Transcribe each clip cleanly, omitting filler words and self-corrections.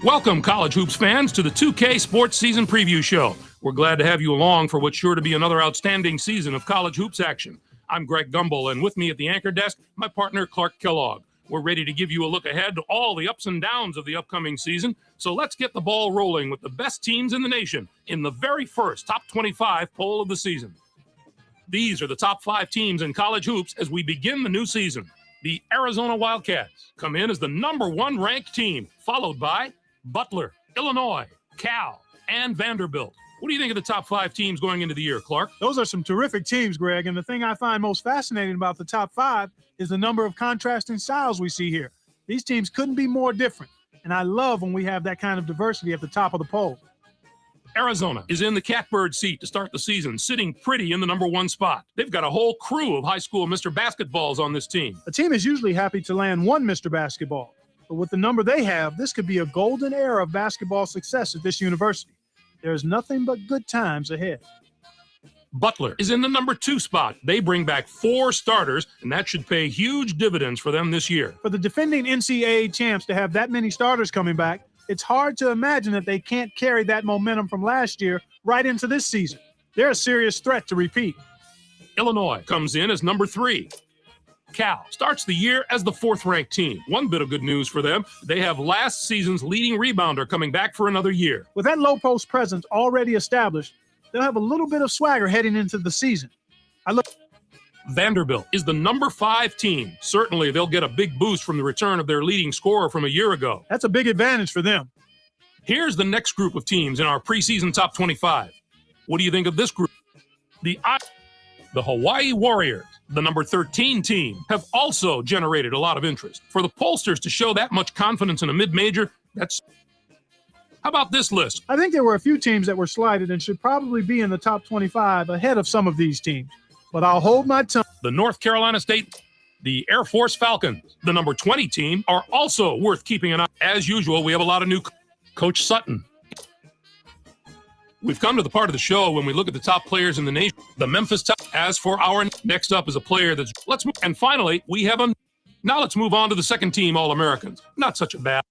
Welcome, College Hoops fans, to the 2K Sports Season Preview Show. We're glad to have you along for what's sure to be another outstanding season of college hoops action. I'm Greg Gumbel, and with me at the anchor desk, my partner Clark Kellogg. We're ready to give you a look ahead to all the ups and downs of the upcoming season, so let's get the ball rolling with the best teams in the nation in the very first Top 25 poll of the season. These are the top 5 teams in college hoops as we begin the new season. The Arizona Wildcats come in as the number 1 ranked team, followed by Butler, Illinois, Cal, and Vanderbilt. What do you think of the top 5 teams going into the year, Clark? Those are some terrific teams, Greg, and the thing I find most fascinating about the top 5 is the number of contrasting styles we see here. These teams couldn't be more different, and I love when we have that kind of diversity at the top of the poll. Arizona is in the catbird seat to start the season, sitting pretty in the number 1 spot. They've got a whole crew of high school Mr. Basketballs on this team. A team is usually happy to land one Mr. Basketball, but with the number they have, this could be a golden era of basketball success at this university. There's nothing but good times ahead. Butler is in the number 2 spot. They bring back 4 starters, and that should pay huge dividends for them this year. For the defending NCAA champs to have that many starters coming back, it's hard to imagine that they can't carry that momentum from last year right into this season. They're a serious threat to repeat. Illinois comes in as number 3. Cal starts the year as the 4th-ranked team. One bit of good news for them, they have last season's leading rebounder coming back for another year. With that low-post presence already established, they'll have a little bit of swagger heading into the season. Vanderbilt is the number 5 team. Certainly, they'll get a big boost from the return of their leading scorer from a year ago. That's a big advantage for them. Here's the next group of teams in our preseason top 25. What do you think of this group? The Hawaii Warriors, the number 13 team, have also generated a lot of interest. For the pollsters to show that much confidence in a mid-major, that's... How about this list? I think there were a few teams that were slighted and should probably be in the top 25 ahead of some of these teams. But I'll hold my tongue. The North Carolina State, the Air Force Falcons, the number 20 team, are also worth keeping an eye. As usual, we have a lot of new Coach Sutton. We've come to the part of the show when we look at the top players in the nation. The Memphis top. As for our next up is a player that's let's move. And finally, we have a. Now let's move on to the second team All-Americans. Not such a bad.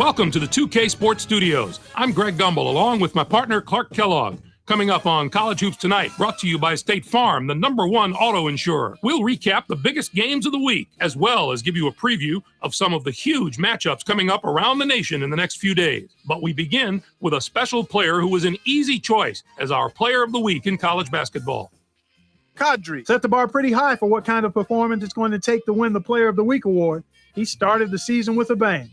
Welcome to the 2K Sports Studios. I'm Greg Gumbel, along with my partner Clark Kellogg. Coming up on College Hoops Tonight, brought to you by State Farm, the #1 auto insurer. We'll recap the biggest games of the week, as well as give you a preview of some of the huge matchups coming up around the nation in the next few days. But we begin with a special player who was an easy choice as our player of the week in college basketball. Kadri set the bar pretty high for what kind of performance it's going to take to win the Player of the Week award. He started the season with a bang.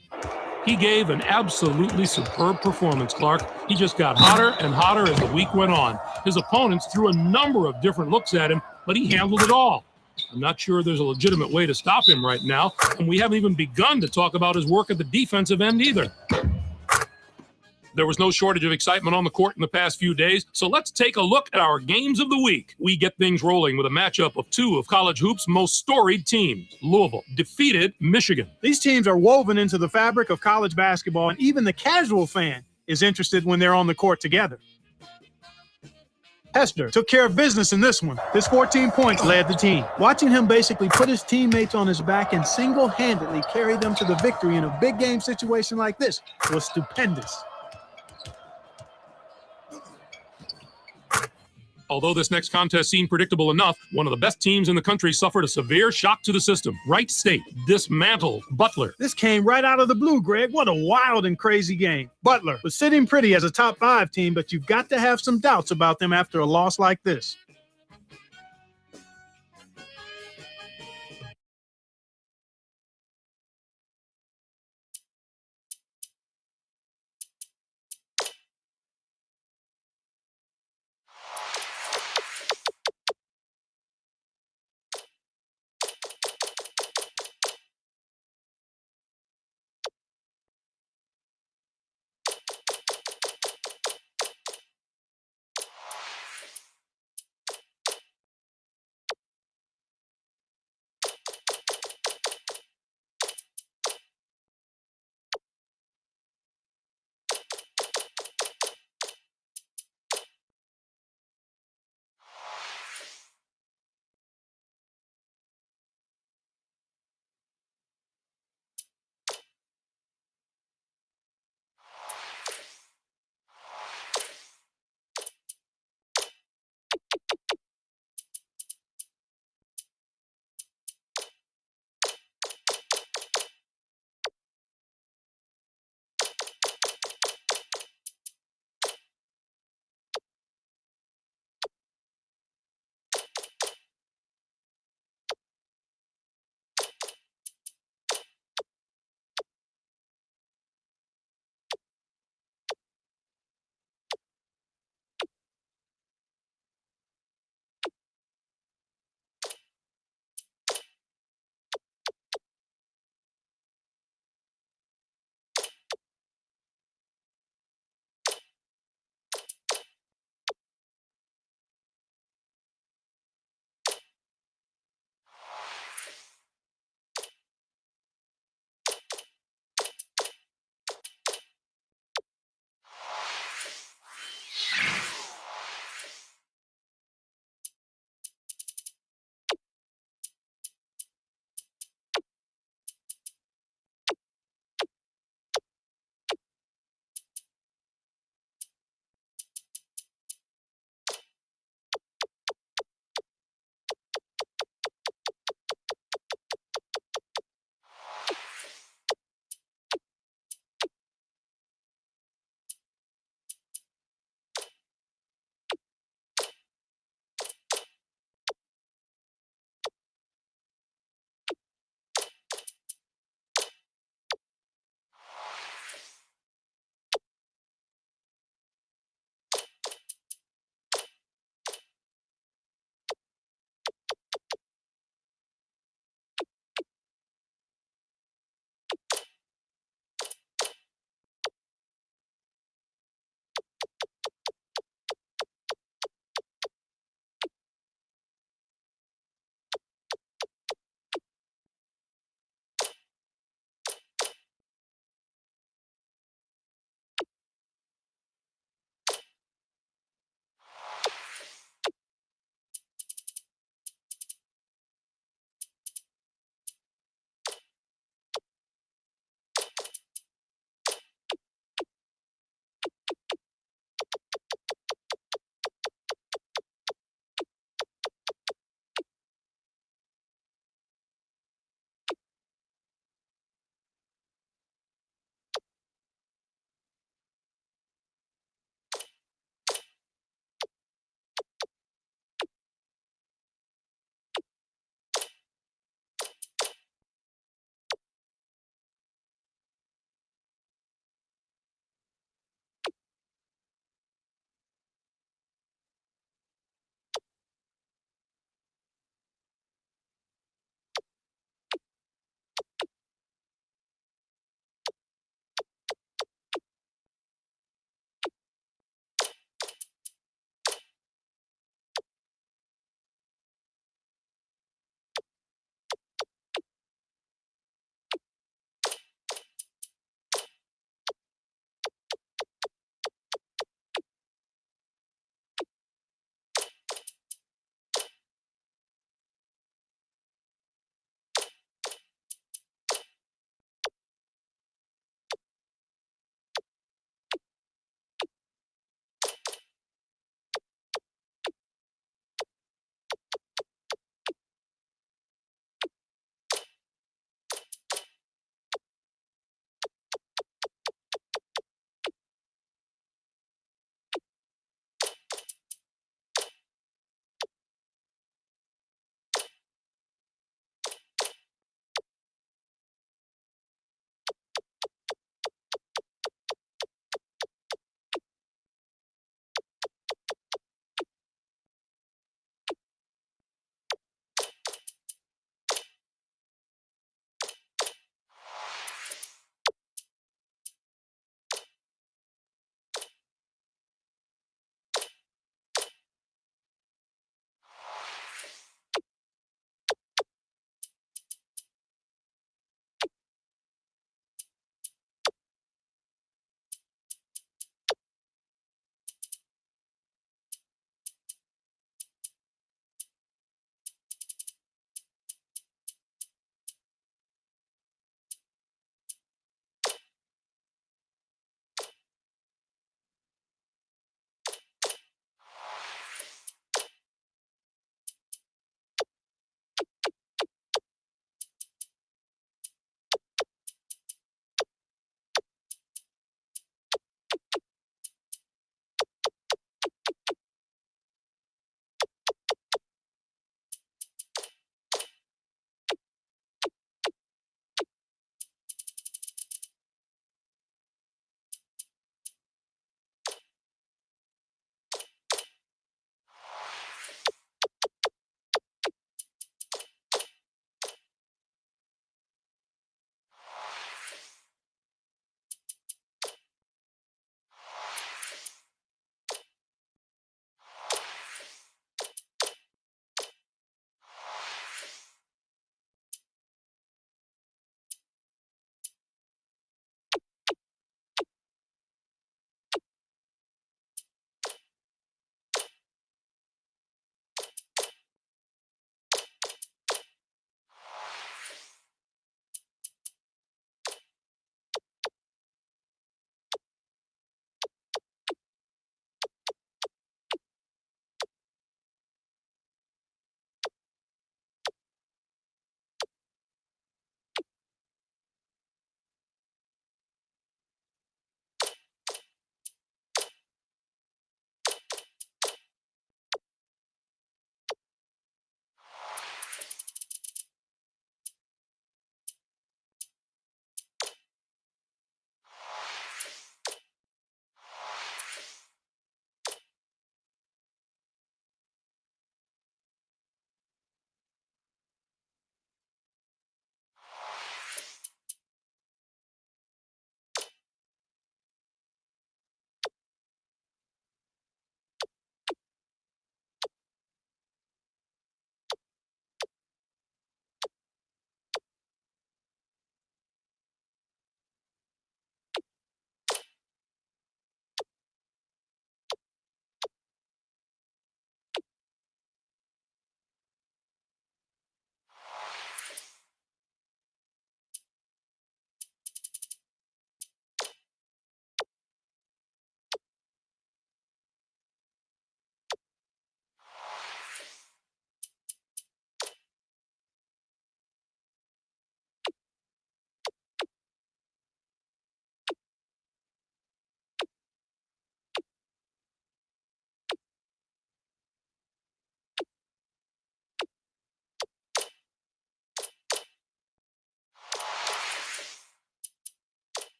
He gave an absolutely superb performance, Clark. He just got hotter and hotter as the week went on. His opponents threw a number of different looks at him, but he handled it all. I'm not sure there's a legitimate way to stop him right now, and we haven't even begun to talk about his work at the defensive end either. There was no shortage of excitement on the court in the past few days, so let's take a look at our games of the week. We get things rolling with a matchup of two of college hoops' most storied teams. Louisville defeated Michigan. These teams are woven into the fabric of college basketball, and even the casual fan is interested when they're on the court together. Hester took care of business in this one. His 14 points led the team. Watching him basically put his teammates on his back and single-handedly carry them to the victory in a big game situation like this was stupendous. Although this next contest seemed predictable enough, one of the best teams in the country suffered a severe shock to the system. Wright State dismantled Butler. This came right out of the blue, Greg. What a wild and crazy game. Butler was sitting pretty as a top 5 team, but you've got to have some doubts about them after a loss like this.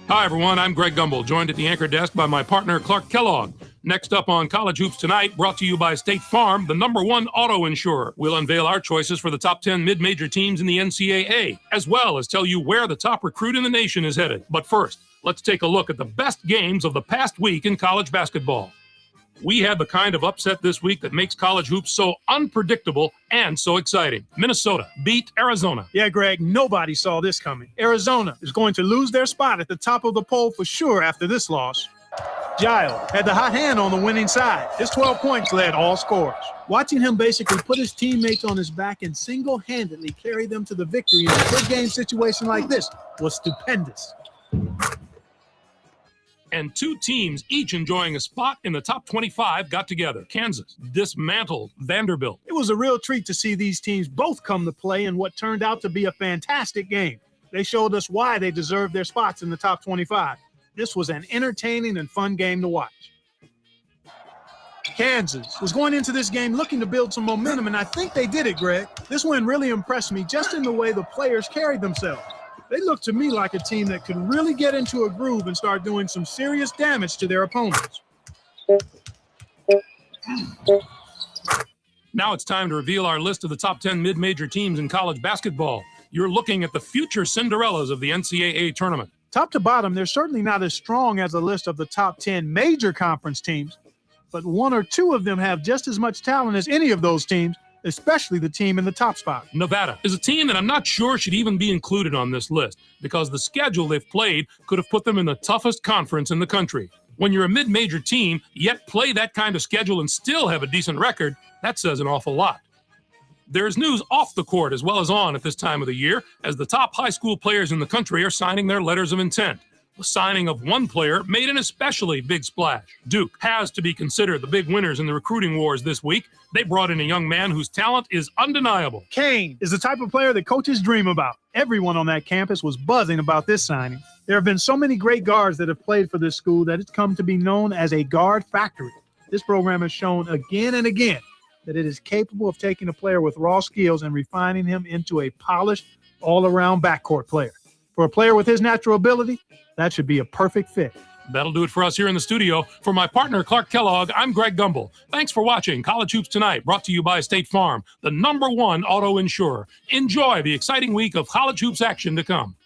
Hi, everyone. I'm Greg Gumbel, joined at the anchor desk by my partner, Clark Kellogg. Next up on College Hoops Tonight, brought to you by State Farm, the #1 auto insurer. We'll unveil our choices for the top 10 mid-major teams in the NCAA, as well as tell you where the top recruit in the nation is headed. But first, let's take a look at the best games of the past week in college basketball. We had the kind of upset this week that makes college hoops so unpredictable and so exciting. Minnesota beat Arizona. Yeah, Greg, nobody saw this coming. Arizona is going to lose their spot at the top of the poll for sure after this loss. Giles had the hot hand on the winning side. His 12 points led all scorers. Watching him basically put his teammates on his back and single-handedly carry them to the victory in a big game situation like this was stupendous. And two teams, each enjoying a spot in the top 25, got together. Kansas dismantled Vanderbilt. It was a real treat to see these teams both come to play in what turned out to be a fantastic game. They showed us why they deserved their spots in the top 25. This was an entertaining and fun game to watch. Kansas was going into this game looking to build some momentum, and I think they did it, Greg. This win really impressed me just in the way the players carried themselves. They looked to me like a team that could really get into a groove and start doing some serious damage to their opponents. Now it's time to reveal our list of the top 10 mid-major teams in college basketball. You're looking at the future Cinderellas of the NCAA tournament. Top to bottom, they're certainly not as strong as a list of the top 10 major conference teams, but one or two of them have just as much talent as any of those teams, especially the team in the top spot. Nevada is a team that I'm not sure should even be included on this list because the schedule they've played could have put them in the toughest conference in the country. When you're a mid-major team, yet play that kind of schedule and still have a decent record, that says an awful lot. There's news off the court as well as on at this time of the year as the top high school players in the country are signing their letters of intent. The signing of one player made an especially big splash. Duke has to be considered the big winners in the recruiting wars this week. They brought in a young man whose talent is undeniable. Kane is the type of player that coaches dream about. Everyone on that campus was buzzing about this signing. There have been so many great guards that have played for this school that it's come to be known as a guard factory. This program has shown again and again that it is capable of taking a player with raw skills and refining him into a polished, all-around backcourt player. For a player with his natural ability, that should be a perfect fit. That'll do it for us here in the studio. For my partner, Clark Kellogg, I'm Greg Gumbel. Thanks for watching College Hoops Tonight, brought to you by State Farm, the #1 auto insurer. Enjoy the exciting week of college hoops action to come.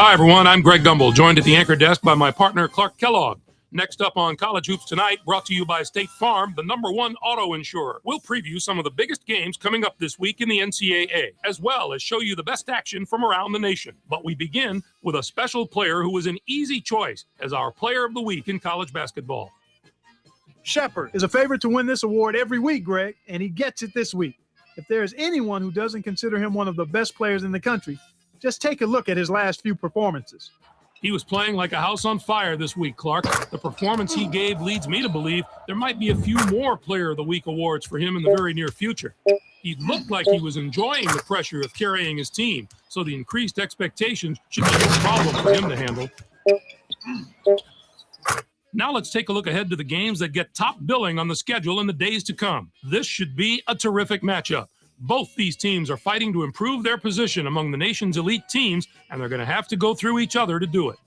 Hi, everyone. I'm Greg Gumbel, joined at the anchor desk by my partner, Clark Kellogg. Next up on College Hoops Tonight, brought to you by State Farm, the #1 auto insurer. We'll preview some of the biggest games coming up this week in the NCAA, as well as show you the best action from around the nation. But we begin with a special player who was an easy choice as our player of the week in college basketball. Shepherd is a favorite to win this award every week, Greg, and he gets it this week. If there is anyone who doesn't consider him one of the best players in the country, just take a look at his last few performances. He was playing like a house on fire this week, Clark. The performance he gave leads me to believe there might be a few more Player of the Week awards for him in the very near future. He looked like he was enjoying the pressure of carrying his team, so the increased expectations should be no problem for him to handle. Now let's take a look ahead to the games that get top billing on the schedule in the days to come. This should be a terrific matchup. Both these teams are fighting to improve their position among the nation's elite teams, and they're going to have to go through each other to do it.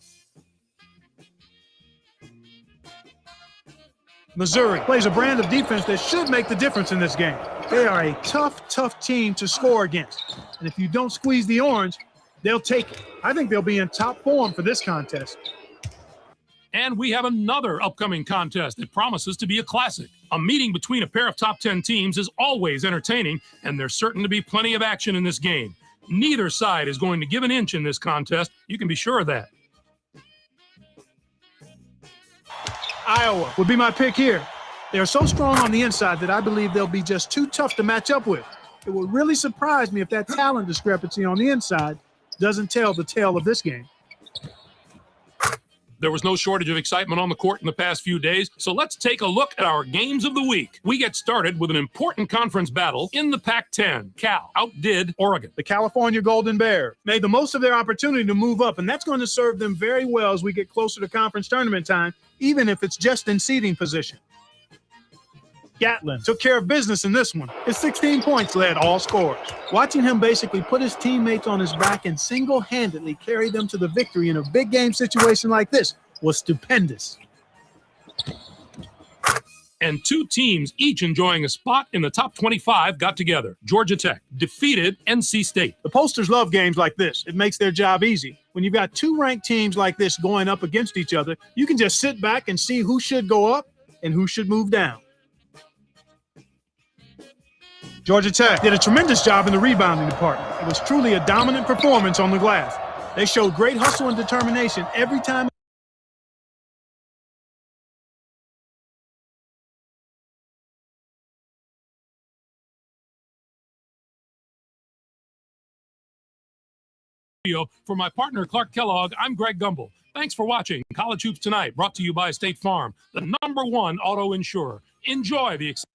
Missouri plays a brand of defense that should make the difference in this game. They are a tough team to score against. And if you don't squeeze the orange, they'll take it. I think they'll be in top form for this contest. And we have another upcoming contest that promises to be a classic. A meeting between a pair of top 10 teams is always entertaining, and there's certain to be plenty of action in this game. Neither side is going to give an inch in this contest. You can be sure of that. Iowa would be my pick here. They are so strong on the inside that I believe they'll be just too tough to match up with. It would really surprise me if that talent discrepancy on the inside doesn't tell the tale of this game. There was no shortage of excitement on the court in the past few days, so let's take a look at our games of the week. We get started with an important conference battle in the Pac-10. Cal outdid Oregon. The California Golden Bears made the most of their opportunity to move up, and that's going to serve them very well as we get closer to conference tournament time, even if it's just in seeding position. Gatlin took care of business in this one. His 16 points led all scorers. Watching him basically put his teammates on his back and single-handedly carry them to the victory in a big game situation like this was stupendous. And two teams, each enjoying a spot in the top 25, got together. Georgia Tech defeated NC State. The posters love games like this. It makes their job easy. When you've got two ranked teams like this going up against each other, you can just sit back and see who should go up and who should move down. Georgia Tech did a tremendous job in the rebounding department. It was truly a dominant performance on the glass. They showed great hustle and determination every time. For my partner, Clark Kellogg, I'm Greg Gumbel. Thanks for watching College Hoops Tonight, brought to you by State Farm, the #1 auto insurer. Enjoy the excitement.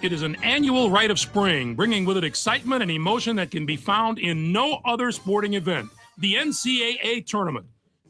It is an annual rite of spring, bringing with it excitement and emotion that can be found in no other sporting event, the NCAA tournament.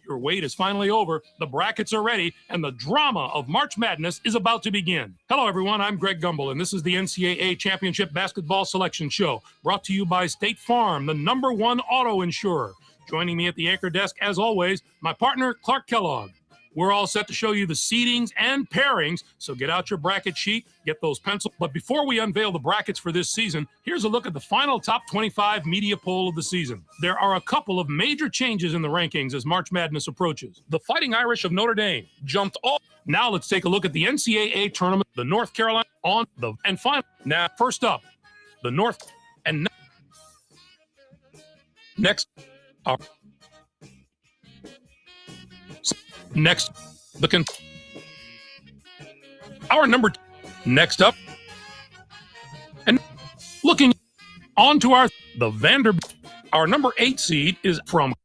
Your wait is finally over, the brackets are ready, and the drama of March Madness is about to begin. Hello, everyone. I'm Greg Gumbel, and this is the NCAA Championship Basketball Selection Show, brought to you by State Farm, the #1 auto insurer. Joining me at the anchor desk, as always, my partner, Clark Kellogg. We're all set to show you the seedings and pairings, so get out your bracket sheet, get those pencils. But before we unveil the brackets for this season, here's a look at the final top 25 media poll of the season. There are a couple of major changes in the rankings as March Madness approaches. The Fighting Irish of Notre Dame jumped off. Now let's take a look at the NCAA tournament, the North Carolina on the and final. Now, first up, the North and next. Next, our number next up, and looking on to the Vanderbilt. Our number 8 seed is from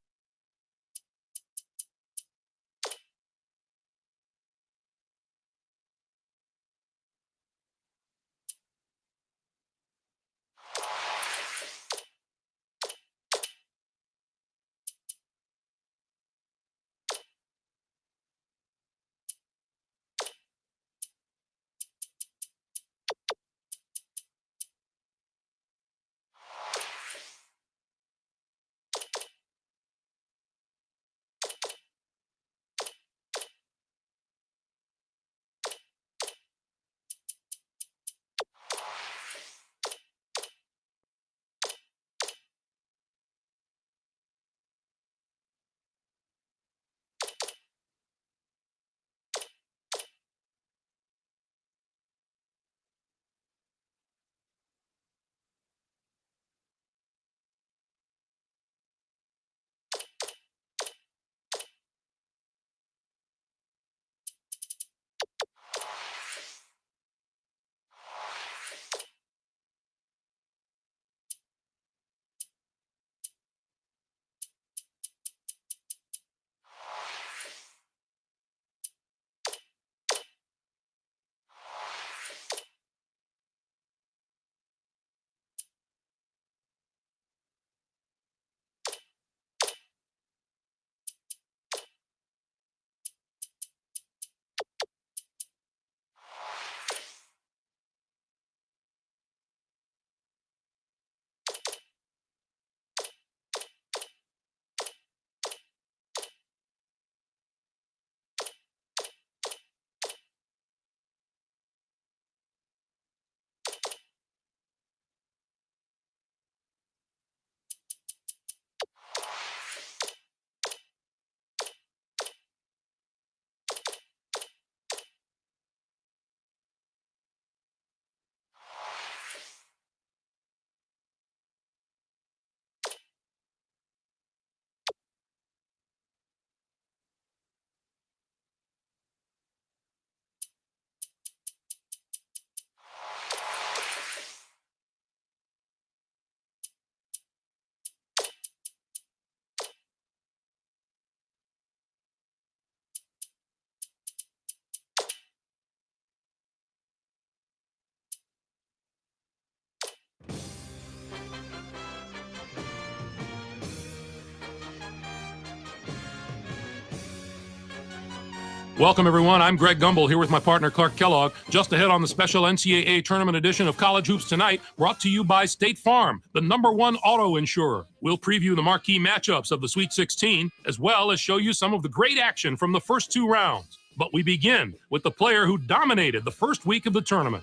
Welcome, everyone. I'm Greg Gumbel here with my partner, Clark Kellogg. Just ahead on the special NCAA Tournament edition of College Hoops Tonight, brought to you by State Farm, the #1 auto insurer. We'll preview the marquee matchups of the Sweet 16, as well as show you some of the great action from the first 2 rounds. But we begin with the player who dominated the first week of the tournament.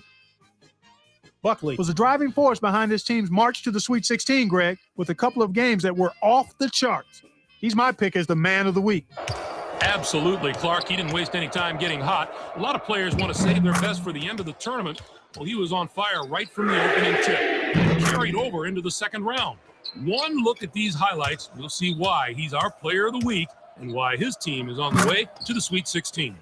Buckley was a driving force behind his team's march to the Sweet 16, Greg, with a couple of games that were off the charts. He's my pick as the man of the week. Absolutely, Clark. He didn't waste any time getting hot. A lot of players want to save their best for the end of the tournament. Well, he was on fire right from the opening tip and carried over into the second round. One look at these highlights, you'll see why he's our player of the week and why his team is on the way to the Sweet 16.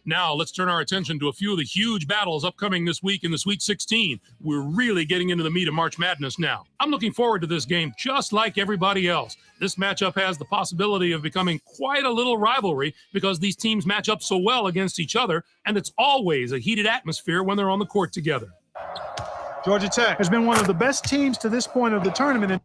Now, let's turn our attention to a few of the huge battles upcoming this week in the Sweet 16. We're really getting into the meat of March Madness now. I'm looking forward to this game just like everybody else. This matchup has the possibility of becoming quite a little rivalry because these teams match up so well against each other, and it's always a heated atmosphere when they're on the court together. Georgia Tech has been one of the best teams to this point of the tournament.